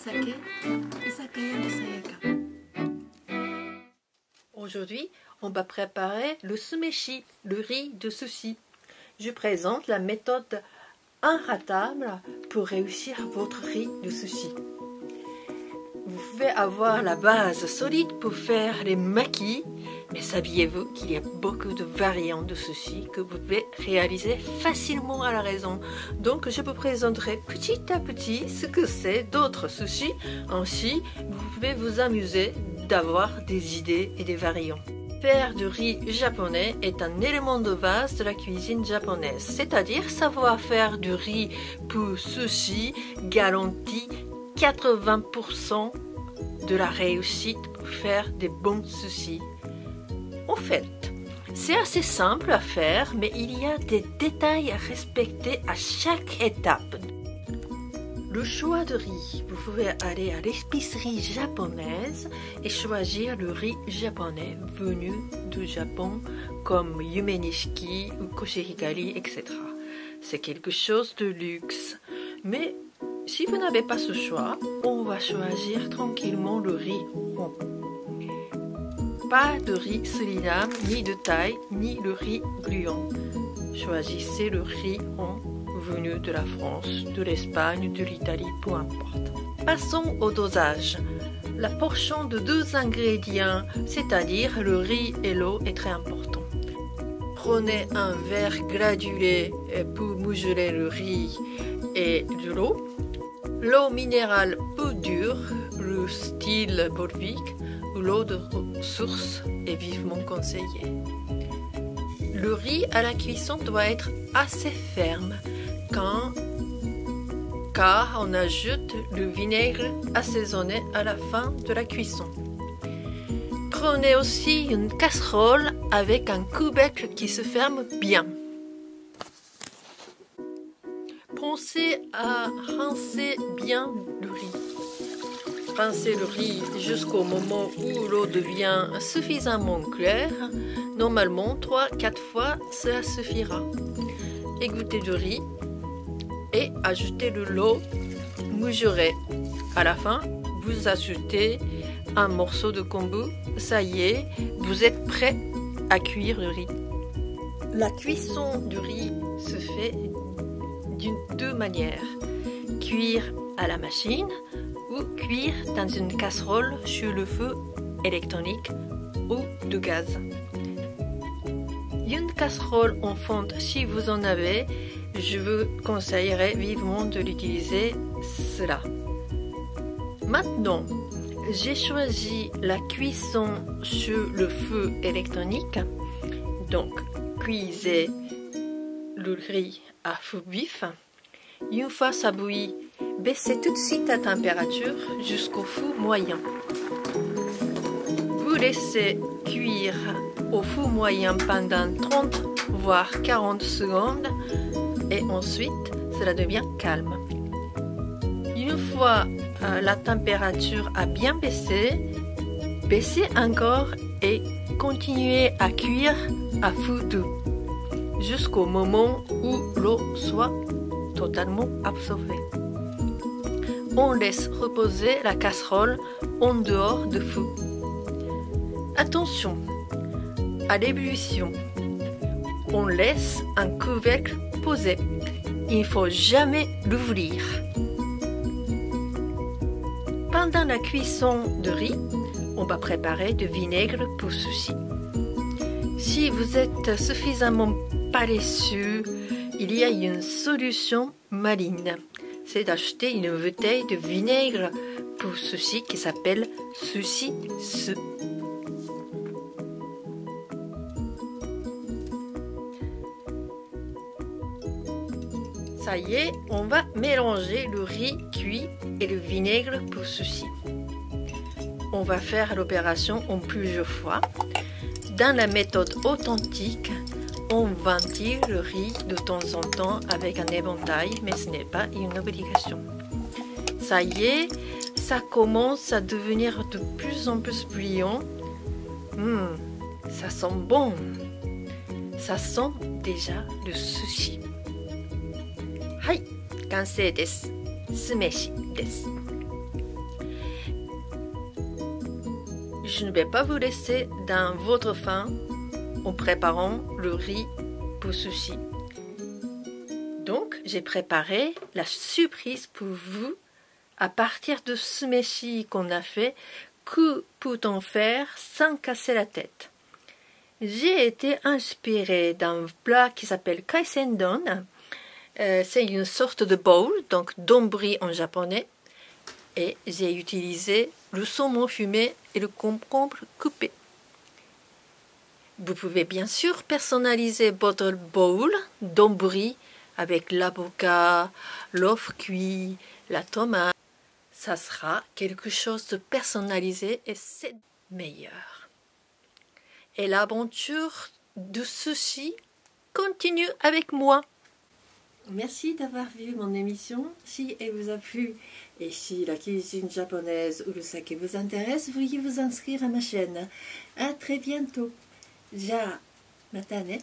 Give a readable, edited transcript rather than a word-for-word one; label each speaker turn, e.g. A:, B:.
A: Sake, Izakaya de Sayaka. Aujourd'hui, on va préparer le sumeshi, le riz de sushi. Je présente la méthode inratable pour réussir votre riz de sushi. Vous pouvez avoir la base solide pour faire les makis, mais saviez-vous qu'il y a beaucoup de variantes de sushi que vous pouvez réaliser facilement à la maison. Donc je vous présenterai petit à petit ce que c'est d'autres sushis. Ainsi, vous pouvez vous amuser d'avoir des idées et des variantes. Faire du riz japonais est un élément de base de la cuisine japonaise, c'est-à-dire savoir faire du riz pour sushi garantit 80% de la réussite pour faire des bons sushis. En fait, c'est assez simple à faire, mais il y a des détails à respecter à chaque étape. Le choix de riz, vous pouvez aller à l'épicerie japonaise et choisir le riz japonais venu du Japon comme Yume Nishiki ou Koshihikari, etc. C'est quelque chose de luxe. Mais si vous n'avez pas ce choix, on va choisir tranquillement le riz rond. Pas de riz Suriname, ni de Thaï, ni le riz gluant. Choisissez le riz rond venu de la France, de l'Espagne, de l'Italie, peu importe. Passons au dosage. La portion de 2 ingrédients, c'est-à-dire le riz et l'eau, est très important. Prenez un verre granulé pour mesurer le riz et de l'eau. L'eau minérale peu dure, le style Borvik, ou l'eau de source est vivement conseillée. Le riz à la cuisson doit être assez ferme car on ajoute le vinaigre assaisonné à la fin de la cuisson. Prenez aussi une casserole avec un couvercle qui se ferme bien. Pensez à rincer bien le riz. Rincez le riz jusqu'au moment où l'eau devient suffisamment claire. Normalement, 3-4 fois, cela suffira. Égouttez du riz et ajoutez de l'eau mesurée. À la fin, vous ajoutez un morceau de kombu. Ça y est, vous êtes prêt à cuire le riz. La cuisson du riz se fait de 2 manières. Cuire à la machine ou cuire dans une casserole sur le feu électronique ou de gaz. Une casserole en fonte, si vous en avez, je vous conseillerais vivement de l'utiliser cela. Maintenant, j'ai choisi la cuisson sur le feu électronique. Donc, cuisez le riz à feu vif. Une fois ça bouillit, baissez tout de suite la température jusqu'au feu moyen. Vous laissez cuire au feu moyen pendant 30 voire 40 secondes et ensuite cela devient calme. Une fois la température a bien baissé, baissez encore et continuez à cuire à feu doux jusqu'au moment où l'eau soit totalement absorbée. On laisse reposer la casserole en dehors du feu. Attention, à l'ébullition, on laisse un couvercle posé. Il ne faut jamais l'ouvrir. Pendant la cuisson de riz, on va préparer du vinaigre pour sushi. Si vous êtes suffisamment paresseux, il y a une solution maligne. C'est d'acheter une bouteille de vinaigre pour sushi qui s'appelle Sushi Su. Ça y est, on va mélanger le riz cuit et le vinaigre pour sushi. On va faire l'opération en plusieurs fois. Dans la méthode authentique, on ventile le riz de temps en temps avec un éventail, mais ce n'est pas une obligation. Ça y est, ça commence à devenir de plus en plus bouillant. Ça sent bon. Ça sent déjà le sushi. はい、完成です。酢飯です。je ne vais pas vous laisser dans votre faim en préparant le riz pour sushi. Donc, j'ai préparé la surprise pour vous à partir de ce sumeshi qu'on a fait. Que peut-on faire sans casser la tête? J'ai été inspirée d'un plat qui s'appelle kaisendon. C'est une sorte de bowl, donc donburi en japonais. Et j'ai utilisé le saumon fumé et le concombre coupé. Vous pouvez bien sûr personnaliser votre bowl donburi avec l'avocat, l'œuf cuit, la tomate. Ça sera quelque chose de personnalisé et c'est meilleur. Et l'aventure du sushi continue avec moi. Merci d'avoir vu mon émission. Si elle vous a plu et si la cuisine japonaise ou le saké vous intéresse, veuillez vous inscrire à ma chaîne. À très bientôt. Ja, mata ne.